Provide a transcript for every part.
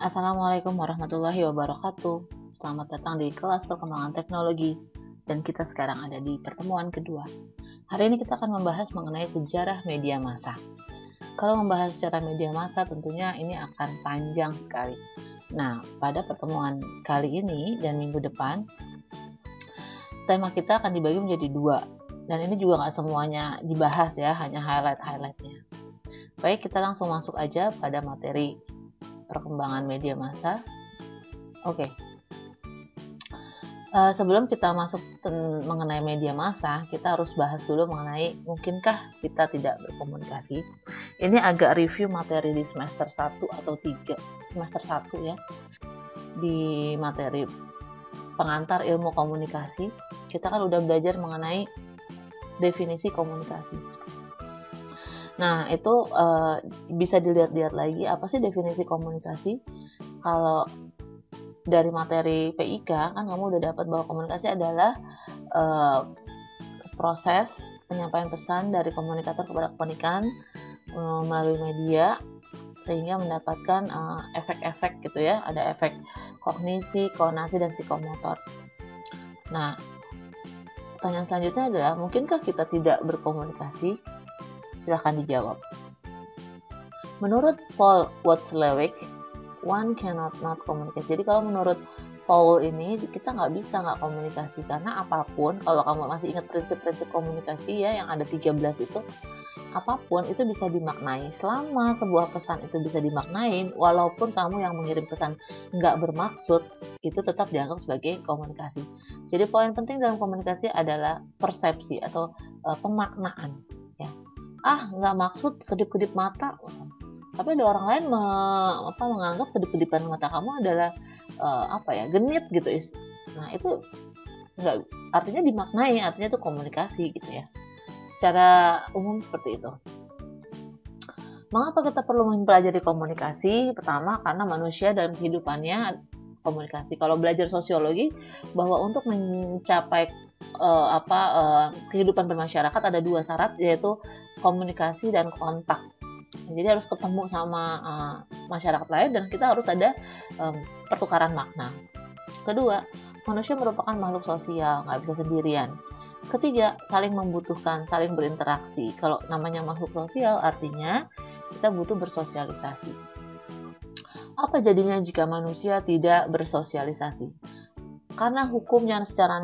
Assalamualaikum warahmatullahi wabarakatuh. Selamat datang di kelas perkembangan teknologi, dan kita sekarang ada di pertemuan kedua. Hari ini kita akan membahas mengenai sejarah media massa. Kalau membahas sejarah media massa tentunya ini akan panjang sekali. Nah, pada pertemuan kali ini dan minggu depan, tema kita akan dibagi menjadi dua. Dan ini juga nggak semuanya dibahas ya, hanya highlight-highlightnya. Baik, kita langsung masuk aja pada materi perkembangan media massa. Oke. Sebelum kita masuk mengenai media massa, kita harus bahas dulu mengenai mungkinkah kita tidak berkomunikasi. Ini agak review materi di semester 1 atau 3. Semester 1 ya. Di materi pengantar ilmu komunikasi, kita kan udah belajar mengenai definisi komunikasi. Nah, itu bisa dilihat-lihat lagi apa sih definisi komunikasi. Kalau dari materi PIK kan kamu udah dapat bahwa komunikasi adalah proses penyampaian pesan dari komunikator kepada kepanikan melalui media sehingga mendapatkan efek-efek gitu ya. Ada efek kognisi, konasi, dan psikomotor. Nah, pertanyaan selanjutnya adalah mungkinkah kita tidak berkomunikasi? Silahkan dijawab. Menurut Paul Watzlawick, one cannot not communicate. Jadi kalau menurut Paul ini kita nggak bisa nggak komunikasi, karena apapun, kalau kamu masih ingat prinsip-prinsip komunikasi ya yang ada 13 itu, apapun itu bisa dimaknai. Selama sebuah pesan itu bisa dimaknain, walaupun kamu yang mengirim pesan nggak bermaksud, itu tetap dianggap sebagai komunikasi. Jadi poin penting dalam komunikasi adalah persepsi atau pemaknaan. Ya. Nggak maksud, kedip-kedip mata. Tapi ada orang lain menganggap kedip-kedipan mata kamu adalah genit gitu. Nah, itu nggak artinya dimaknai, artinya itu komunikasi gitu ya. Secara umum seperti itu. Mengapa kita perlu mempelajari komunikasi? Pertama, karena manusia dalam kehidupannya komunikasi. Kalau belajar sosiologi, bahwa untuk mencapai kehidupan bermasyarakat ada dua syarat, yaitu komunikasi dan kontak. Jadi harus ketemu sama masyarakat lain, dan kita harus ada pertukaran makna. Kedua, manusia merupakan makhluk sosial, nggak bisa sendirian. Ketiga, saling membutuhkan, saling berinteraksi. Kalau namanya makhluk sosial, artinya kita butuh bersosialisasi. Apa jadinya jika manusia tidak bersosialisasi? Karena hukumnya secara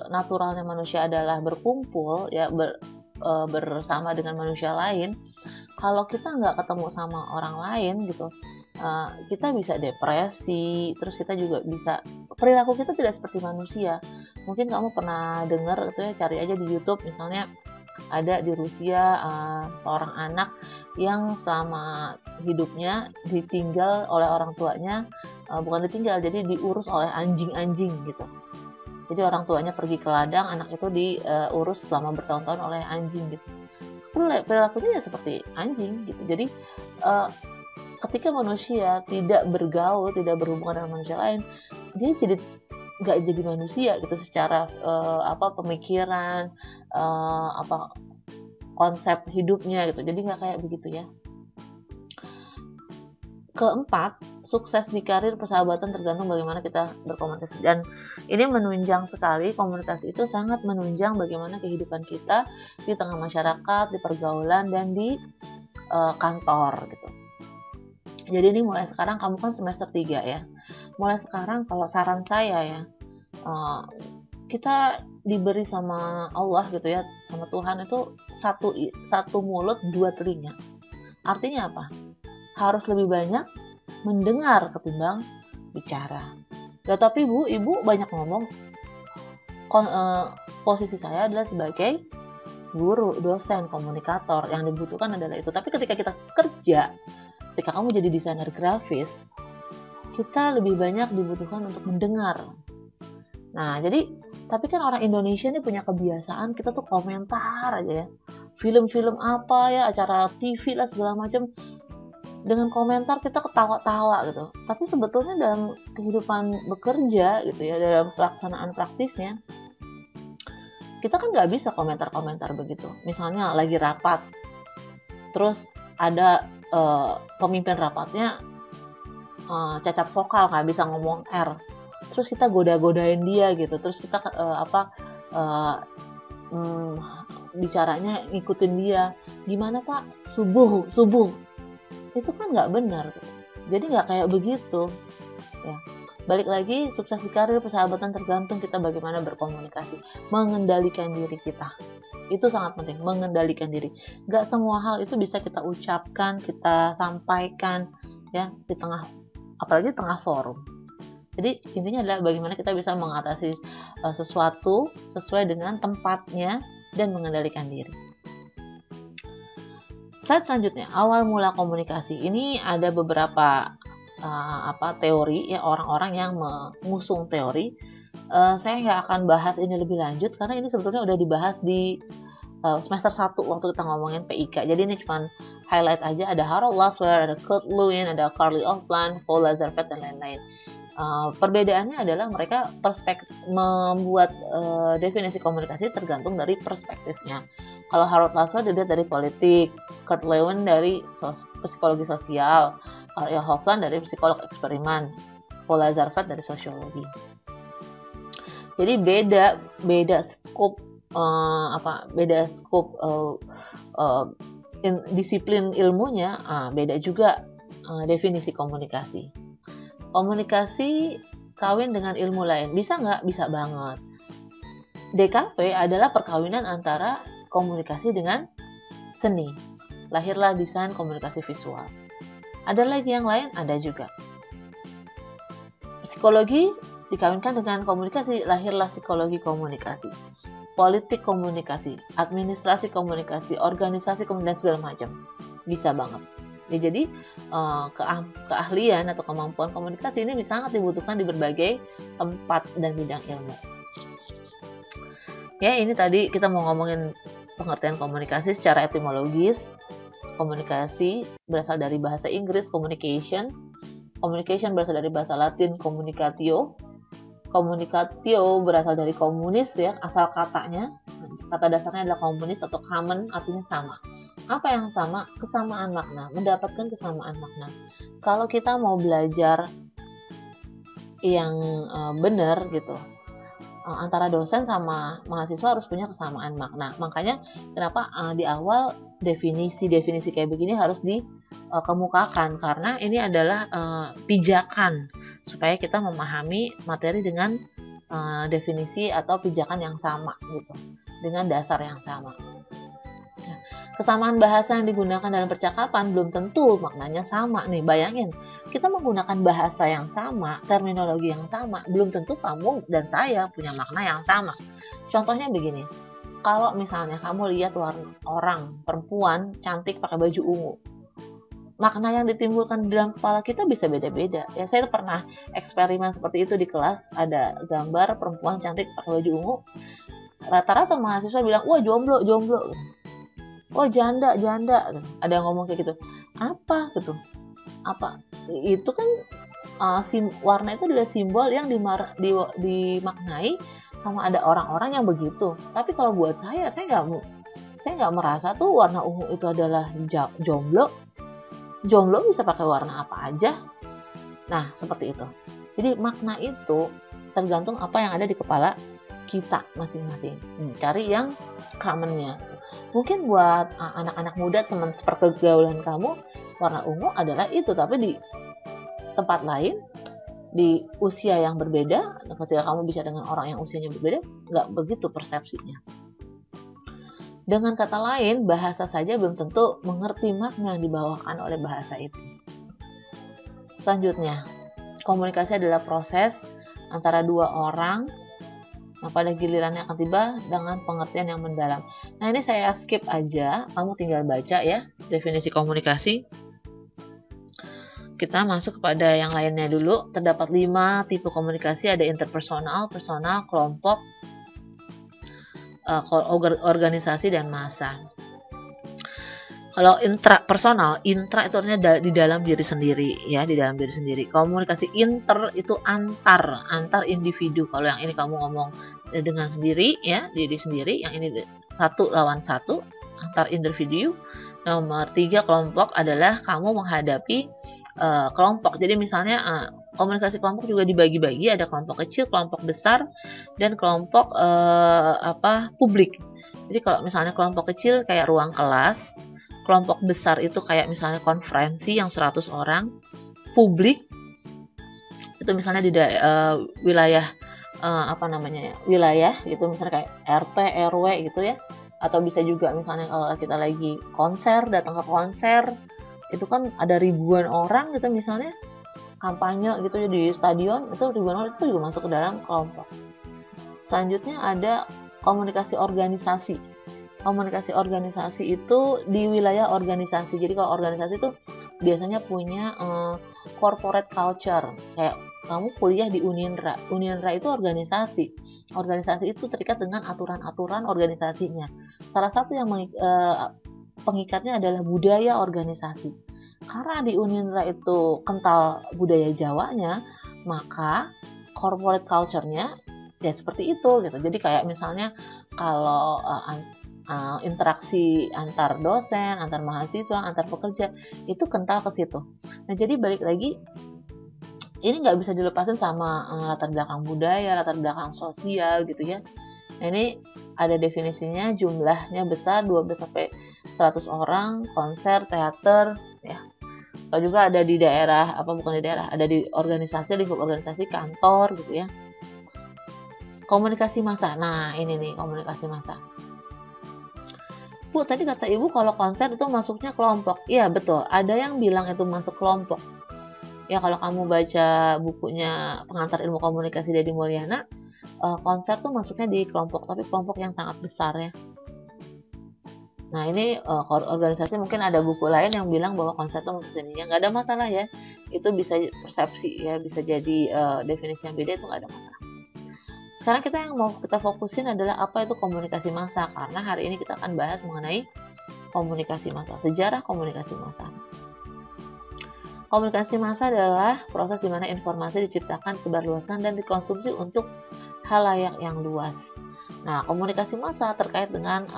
naturalnya manusia adalah berkumpul ya, bersama dengan manusia lain. Kalau kita nggak ketemu sama orang lain gitu, kita bisa depresi, terus kita juga bisa, perilaku kita tidak seperti manusia. Mungkin kamu pernah dengar gitu ya, cari aja di YouTube misalnya, ada di Rusia seorang anak yang selama hidupnya ditinggal oleh orang tuanya, bukan ditinggal, jadi diurus oleh anjing-anjing gitu. Jadi orang tuanya pergi ke ladang, anak itu diurus selama bertahun-tahun oleh anjing gitu. Perilakunya ya seperti anjing gitu. Jadi ketika manusia tidak bergaul, tidak berhubungan dengan manusia lain, dia jadi nggak jadi manusia gitu secara pemikiran, konsep hidupnya gitu. Jadi nggak kayak begitu ya. Keempat, sukses di karir persahabatan tergantung bagaimana kita berkomunikasi. Dan ini menunjang sekali, komunikasi itu sangat menunjang bagaimana kehidupan kita di tengah masyarakat, di pergaulan, dan di kantor gitu. Jadi ini mulai sekarang, kamu kan semester 3 ya. Mulai sekarang kalau saran saya ya, kita diberi sama Allah gitu ya, sama Tuhan itu satu mulut, dua telinga. Artinya apa? Harus lebih banyak mendengar ketimbang bicara. Ya, tapi ibu banyak ngomong. Posisi saya adalah sebagai guru, dosen, komunikator. Yang dibutuhkan adalah itu. Tapi ketika kita kerja, ketika kamu jadi desainer grafis, kita lebih banyak dibutuhkan untuk mendengar. Nah, jadi tapi kan orang Indonesia ini punya kebiasaan, kita tuh komentar aja ya. Film-film apa ya, acara TV lah segala macam, dengan komentar kita ketawa-tawa gitu. Tapi sebetulnya dalam kehidupan bekerja gitu ya, dalam pelaksanaan praktisnya, kita kan nggak bisa komentar-komentar begitu. Misalnya lagi rapat, terus ada pemimpin rapatnya cacat vokal, nggak bisa ngomong R, terus kita goda-godain dia gitu, terus kita bicaranya ngikutin dia, gimana Pak, subuh, itu kan nggak benar. Jadi nggak kayak begitu ya. Balik lagi, sukses di karir, persahabatan tergantung kita bagaimana berkomunikasi, mengendalikan diri kita. Itu sangat penting, mengendalikan diri. Nggak semua hal itu bisa kita ucapkan, kita sampaikan ya di tengah, apalagi tengah forum. Jadi intinya adalah bagaimana kita bisa mengatasi sesuatu sesuai dengan tempatnya dan mengendalikan diri. Slide selanjutnya, awal mula komunikasi. Ini ada beberapa teori ya, orang-orang yang mengusung teori. Saya nggak akan bahas ini lebih lanjut karena ini sebetulnya udah dibahas di semester 1 waktu kita ngomongin PIK. Jadi ini cuma highlight aja. Ada Harold Laswell, ada Kurt Lewin, ada Carly Offland, Paul Lazarsfeld, dan lain-lain. Perbedaannya adalah mereka membuat definisi komunikasi tergantung dari perspektifnya. Kalau Harold Laswell dilihat dari politik, Kurt Lewin dari psikologi sosial, Carly Offland dari psikolog eksperimen, Paul Lazarsfeld dari sosiologi. Jadi beda skop disiplin ilmunya, beda juga definisi komunikasi. Komunikasi kawin dengan ilmu lain, bisa nggak? Bisa banget. DKV adalah perkawinan antara komunikasi dengan seni. Lahirlah desain komunikasi visual. Ada lagi yang lain? Ada juga. Psikologi dikawinkan dengan komunikasi, lahirlah psikologi komunikasi. Politik komunikasi, administrasi komunikasi, organisasi komunikasi, segala macam. Bisa banget. Ya, jadi keahlian atau kemampuan komunikasi ini sangat dibutuhkan di berbagai tempat dan bidang ilmu. Ya, ini tadi kita mau ngomongin pengertian komunikasi secara etimologis. Komunikasi berasal dari bahasa Inggris communication. Communication berasal dari bahasa Latin communicatio. Communicatio berasal dari komunis ya, asal katanya. Kata dasarnya adalah komunis atau common, artinya sama. Apa yang sama? Kesamaan makna, mendapatkan kesamaan makna. Kalau kita mau belajar yang benar gitu, antara dosen sama mahasiswa harus punya kesamaan makna. Makanya kenapa di awal definisi kayak begini harus dikemukakan, karena ini adalah pijakan supaya kita memahami materi dengan definisi atau pijakan yang sama gitu, dengan dasar yang sama. Kesamaan bahasa yang digunakan dalam percakapan belum tentu maknanya sama nih. Bayangin, kita menggunakan bahasa yang sama, terminologi yang sama, belum tentu kamu dan saya punya makna yang sama. Contohnya begini, kalau misalnya kamu lihat orang perempuan cantik pakai baju ungu, makna yang ditimbulkan di dalam kepala kita bisa beda-beda. Ya, saya pernah eksperimen seperti itu di kelas, ada gambar perempuan cantik pakai baju ungu. Rata-rata mahasiswa bilang, wah jomblo. Oh janda, ada yang ngomong kayak gitu. Apa gitu? Apa? Itu kan warna itu adalah simbol yang dimaknai sama ada orang-orang yang begitu. Tapi kalau buat saya nggak merasa tuh warna ungu itu adalah jomblo. Jomblo bisa pakai warna apa aja. Nah seperti itu. Jadi makna itu tergantung apa yang ada di kepala kita masing-masing. Cari yang commonnya. Mungkin buat anak-anak muda seperti pergaulan kamu, warna ungu adalah itu, tapi di tempat lain, di usia yang berbeda, ketika kamu bicara dengan orang yang usianya berbeda, nggak begitu persepsinya. Dengan kata lain, bahasa saja belum tentu mengerti makna yang dibawakan oleh bahasa itu. Selanjutnya, komunikasi adalah proses antara dua orang. Nah, pada gilirannya akan tiba dengan pengertian yang mendalam. Nah, ini saya skip aja. Kamu tinggal baca ya, definisi komunikasi. Kita masuk kepada yang lainnya dulu. Terdapat 5 tipe komunikasi. Ada interpersonal, personal, kelompok, organisasi, dan massa. Kalau intrapersonal, intra itu artinya di dalam diri sendiri ya, di dalam diri sendiri. Komunikasi inter itu antar individu. Kalau yang ini kamu ngomong dengan sendiri ya, diri sendiri, yang ini satu lawan satu, antar individu. Nomor 3 kelompok adalah kamu menghadapi kelompok. Jadi misalnya komunikasi kelompok juga dibagi-bagi, ada kelompok kecil, kelompok besar, dan kelompok publik. Jadi kalau misalnya kelompok kecil kayak ruang kelas, kelompok besar itu kayak misalnya konferensi yang 100 orang, publik itu misalnya di wilayah wilayah gitu, misalnya kayak RT, RW gitu ya. Atau bisa juga misalnya kalau kita lagi konser, datang ke konser, itu kan ada ribuan orang gitu misalnya, kampanye gitu ya di stadion, itu ribuan orang itu juga masuk ke dalam kelompok. Selanjutnya ada komunikasi organisasi. Komunikasi organisasi itu di wilayah organisasi. Jadi kalau organisasi itu biasanya punya corporate culture, kayak kamu kuliah di Uninra. Uninra itu organisasi. Organisasi itu terikat dengan aturan-aturan organisasinya. Salah satu yang pengikatnya adalah budaya organisasi. Karena di Uninra itu kental budaya Jawanya, maka corporate culture-nya ya seperti itu gitu. Jadi kayak misalnya kalau interaksi antar dosen, antar mahasiswa, antar pekerja itu kental ke situ. Nah jadi balik lagi, ini nggak bisa dilepasin sama latar belakang budaya, latar belakang sosial gitu ya. Nah ini ada definisinya, jumlahnya besar, 12 sampai 100 orang, konser, teater, ya. Kalau juga ada di daerah, ada di organisasi, lingkup organisasi, kantor gitu ya. Komunikasi massa. Nah ini nih komunikasi massa. Bu, tadi kata Ibu kalau konser itu masuknya kelompok. Iya betul, ada yang bilang itu masuk kelompok. Ya kalau kamu baca bukunya Pengantar Ilmu Komunikasi Deddy Mulyana, konser tuh masuknya di kelompok, tapi kelompok yang sangat besar ya. Nah ini organisasi mungkin ada buku lain yang bilang bahwa konser tuh masuk sini. Ya nggak ada masalah ya, itu bisa persepsi ya, bisa jadi definisi yang beda, itu nggak ada masalah. Sekarang yang mau kita fokusin adalah apa itu komunikasi massa, karena hari ini kita akan bahas mengenai komunikasi massa, sejarah komunikasi massa. Komunikasi massa adalah proses di mana informasi diciptakan, disebarluaskan, dan dikonsumsi untuk halayak yang luas. Nah, komunikasi massa terkait dengan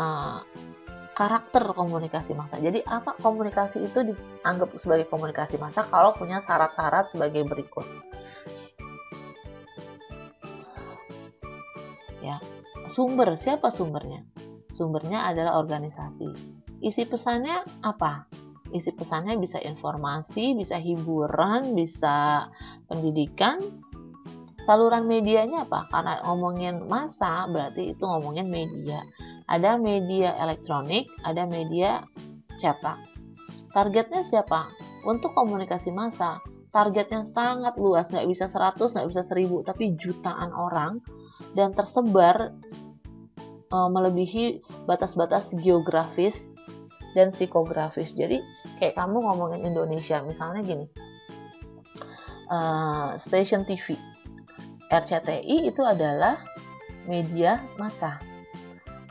karakter komunikasi massa. Jadi, apa komunikasi itu dianggap sebagai komunikasi massa kalau punya syarat-syarat sebagai berikut. Ya, sumber, siapa sumbernya? Sumbernya adalah organisasi. Isi pesannya apa? Isi pesannya bisa informasi, bisa hiburan, bisa pendidikan. Saluran medianya apa? Karena ngomongin massa, berarti itu ngomongin media. Ada media elektronik, ada media cetak. Targetnya siapa? Untuk komunikasi massa, targetnya sangat luas, nggak bisa 100, nggak bisa 1000, tapi jutaan orang, dan tersebar melebihi batas-batas geografis dan psikografis. Jadi kayak kamu ngomongin Indonesia, misalnya gini, stasiun TV RCTI itu adalah media massa.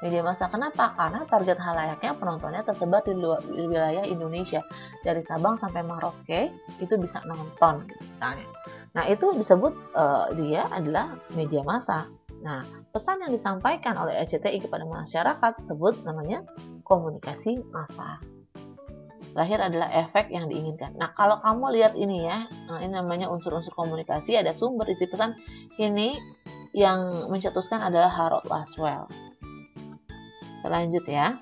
Media massa kenapa? Karena target halayaknya, penontonnya tersebar di wilayah Indonesia, dari Sabang sampai Merauke itu bisa nonton misalnya. Nah itu disebut dia adalah media massa. Nah pesan yang disampaikan oleh RCTI kepada masyarakat sebut namanya komunikasi massa. Terakhir adalah efek yang diinginkan. Nah kalau kamu lihat ini ya, ini namanya unsur-unsur komunikasi, ada sumber, isi pesan. Ini yang mencetuskan adalah Harold Laswell. Lanjut ya.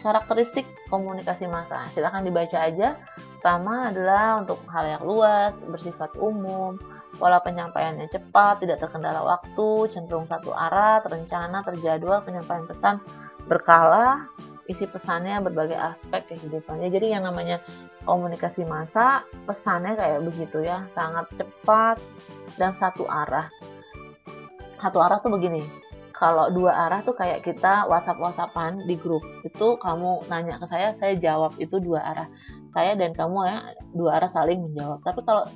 Karakteristik komunikasi massa. Silahkan dibaca aja. Pertama adalah untuk halayak luas, bersifat umum, pola penyampaiannya cepat, tidak terkendala waktu, cenderung satu arah, terencana, terjadwal, penyampaian pesan berkala, isi pesannya berbagai aspek kehidupannya. Jadi yang namanya komunikasi massa, pesannya kayak begitu ya, sangat cepat dan satu arah. Satu arah tuh begini. Kalau dua arah tuh kayak kita WhatsApp-WhatsAppan di grup. Itu kamu nanya ke saya jawab, itu dua arah. Saya dan kamu ya, dua arah saling menjawab. Tapi kalau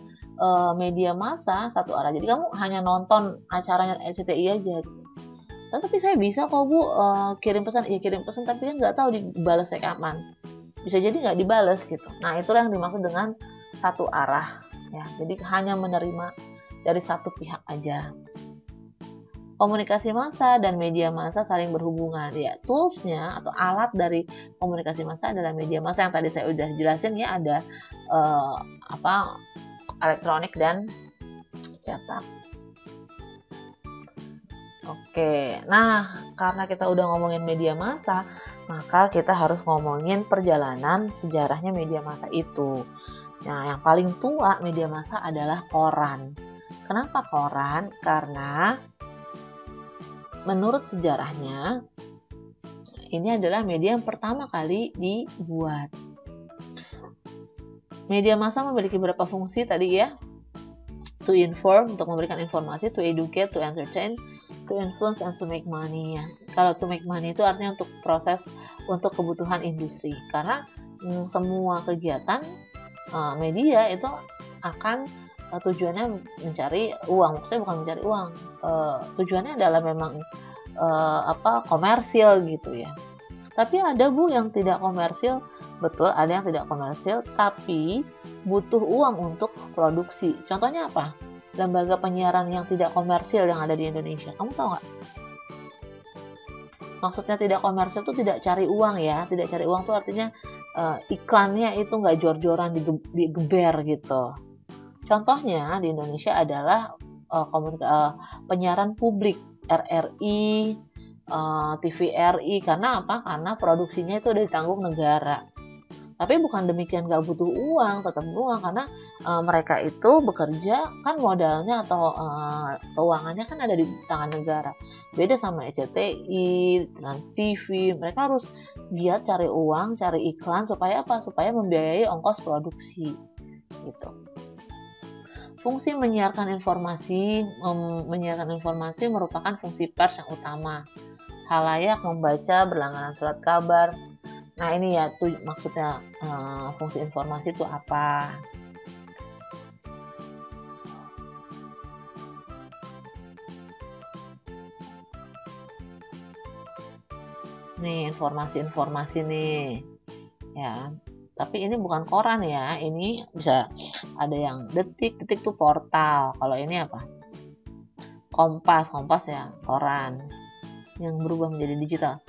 media massa satu arah. Jadi kamu hanya nonton acaranya RCTI aja. Tapi saya bisa kok Bu kirim pesan, ya kirim pesan, tapi kan nggak tahu dibalasnya kapan. Bisa jadi nggak dibalas gitu. Nah itulah yang dimaksud dengan satu arah. Ya, jadi hanya menerima dari satu pihak aja. Komunikasi massa dan media massa saling berhubungan. Ya, toolsnya atau alat dari komunikasi massa adalah media massa yang tadi saya udah jelasin ya, ada elektronik dan cetak. Oke, nah karena kita udah ngomongin media massa, maka kita harus ngomongin perjalanan sejarahnya media massa itu. Nah, yang paling tua media massa adalah koran. Kenapa koran? Karena menurut sejarahnya, ini adalah media yang pertama kali dibuat. Media massa memiliki beberapa fungsi tadi ya. To inform, untuk memberikan informasi, to educate, to entertain, to influence, and to make money ya. Kalau to make money itu artinya untuk proses, untuk kebutuhan industri. Karena semua kegiatan media itu akan tujuannya mencari uang. Maksudnya bukan mencari uang. Tujuannya adalah memang komersil gitu ya. Tapi ada Bu yang tidak komersil. Betul, ada yang tidak komersil, tapi butuh uang untuk produksi. Contohnya apa? Lembaga penyiaran yang tidak komersil yang ada di Indonesia. Kamu tahu nggak? Maksudnya tidak komersil itu tidak cari uang ya. Tidak cari uang itu artinya iklannya itu nggak jor-joran digeber gitu. Contohnya di Indonesia adalah penyiaran publik, RRI, TVRI. Karena apa? Karena produksinya itu udah ditanggung negara. Tapi bukan demikian gak butuh uang, tetap uang karena mereka itu bekerja kan modalnya atau keuangannya kan ada di tangan negara. Beda sama SCTI, Trans TV, mereka harus giat cari uang, cari iklan supaya apa? Supaya membiayai ongkos produksi gitu. Fungsi menyiarkan informasi merupakan fungsi pers yang utama. Khalayak membaca berlangganan surat kabar. Nah ini ya tuh maksudnya fungsi informasi itu apa? Nih informasi-informasi nih ya. Tapi ini bukan koran ya. Ini bisa ada yang detik tuh portal. Kalau ini apa? Kompas ya koran yang berubah menjadi digital.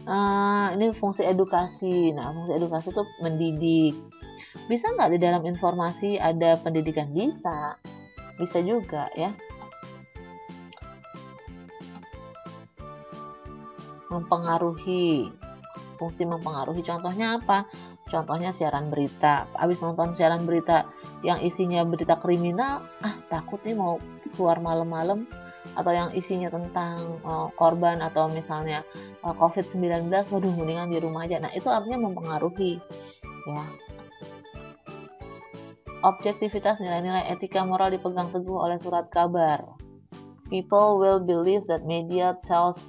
Ini fungsi edukasi. Nah, fungsi edukasi itu mendidik. Bisa nggak di dalam informasi ada pendidikan? Bisa juga ya. Mempengaruhi. Fungsi mempengaruhi. Contohnya apa? Contohnya siaran berita. Abis nonton siaran berita yang isinya berita kriminal, takut nih mau keluar malam-malam. Atau yang isinya tentang korban atau misalnya COVID-19, waduh mendingan di rumah aja. Nah itu artinya mempengaruhi ya. Objektivitas, nilai-nilai etika moral dipegang teguh oleh surat kabar. People will believe that media tells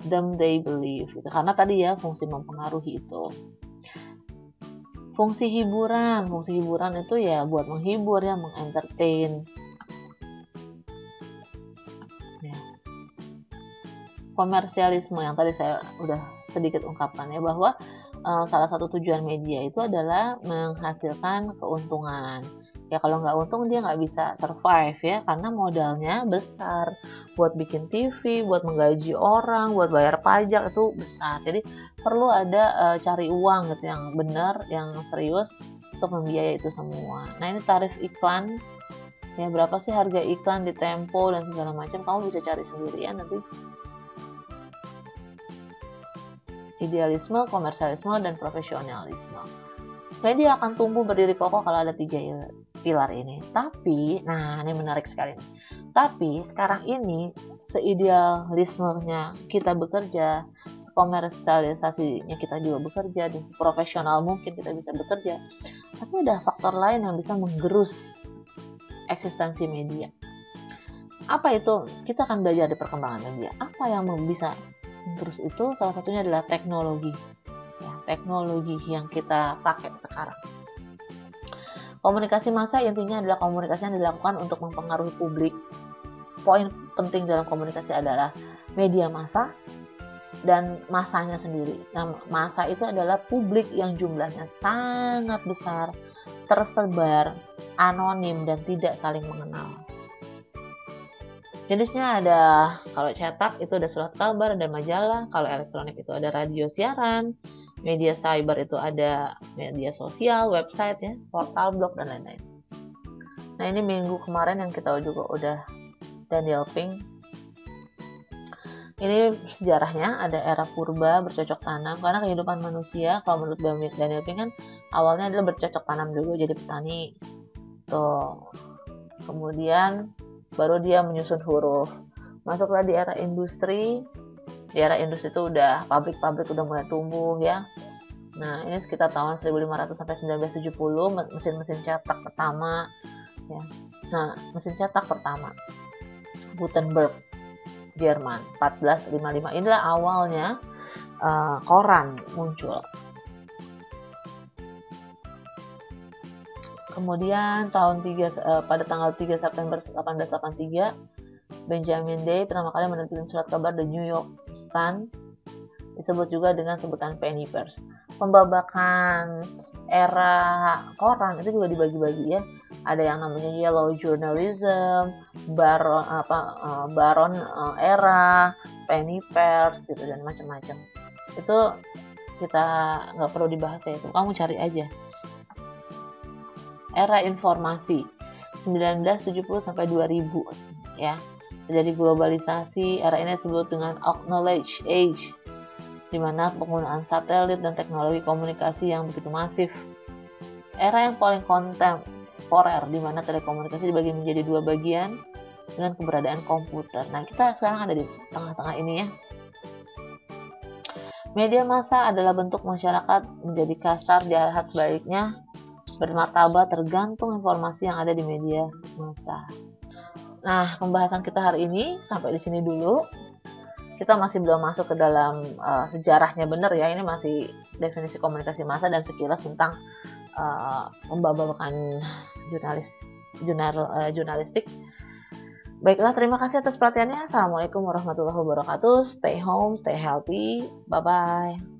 them they believe. Karena tadi ya fungsi mempengaruhi itu. Fungsi hiburan itu ya buat menghibur ya, mengentertain. Komersialisme yang tadi saya udah sedikit ungkapkan ya, bahwa salah satu tujuan media itu adalah menghasilkan keuntungan. Ya kalau nggak untung dia nggak bisa survive ya, karena modalnya besar buat bikin TV, buat menggaji orang, buat bayar pajak itu besar. Jadi perlu ada cari uang gitu yang benar, yang serius untuk membiayai itu semua. Nah ini tarif iklan ya, berapa sih harga iklan di Tempo dan segala macam, kamu bisa cari sendiri ya nanti. Idealisme, komersialisme, dan profesionalisme. Media akan tumbuh berdiri kokoh kalau ada 3 pilar ini. Tapi, nah ini menarik sekali nih. Tapi sekarang ini seidealismenya kita bekerja, sekomersialisasinya kita juga bekerja, dan seprofesional mungkin kita bisa bekerja. Tapi ada faktor lain yang bisa menggerus eksistensi media. Apa itu? Kita akan belajar di perkembangan media. Apa yang bisa terus itu? Salah satunya adalah teknologi ya, teknologi yang kita pakai sekarang. Komunikasi massa intinya adalah komunikasi yang dilakukan untuk mempengaruhi publik. Poin penting dalam komunikasi adalah media massa dan massanya sendiri. Nah, massa itu adalah publik yang jumlahnya sangat besar, tersebar, anonim, dan tidak saling mengenal. Jenisnya ada, kalau cetak itu ada surat kabar, ada majalah, kalau elektronik itu ada radio siaran, media cyber itu ada media sosial, website ya, portal, blog, dan lain-lain. Nah ini minggu kemarin yang kita juga udah Daniel Pink. Ini sejarahnya ada era purba bercocok tanam, karena kehidupan manusia kalau menurut Daniel Pink kan awalnya adalah bercocok tanam dulu jadi petani tuh, kemudian baru dia menyusun huruf, masuklah di era industri. Di era industri itu udah pabrik-pabrik udah mulai tumbuh ya. Nah ini sekitar tahun 1500 sampai 1970 mesin-mesin cetak pertama ya. Nah mesin cetak pertama Gutenberg, Jerman, 1455. Inilah awalnya koran muncul. Kemudian pada tanggal 3 September 1883, Benjamin Day pertama kali menerbitkan surat kabar The New York Sun, disebut juga dengan sebutan penny first. Pembabakan era koran itu juga dibagi-bagi ya. Ada yang namanya yellow journalism, baron era, penny first gitu, dan macam-macam. Itu kita nggak perlu dibahas ya, itu kamu cari aja. Era informasi 1970 sampai 2000 ya. Terjadi globalisasi. Era ini disebut dengan acknowledge age, di mana penggunaan satelit dan teknologi komunikasi yang begitu masif. Era yang paling kontemporer, di mana telekomunikasi dibagi menjadi dua bagian dengan keberadaan komputer. Nah, kita sekarang ada di tengah-tengah ini ya. Media massa adalah bentuk masyarakat menjadi kasar, jahat baiknya bermartabat tergantung informasi yang ada di media massa. Nah, pembahasan kita hari ini sampai di sini dulu. Kita masih belum masuk ke dalam sejarahnya benar ya. Ini masih definisi komunikasi massa dan sekilas tentang pembabakan jurnalistik. Baiklah, terima kasih atas perhatiannya. Assalamualaikum warahmatullahi wabarakatuh. Stay home, stay healthy. Bye-bye.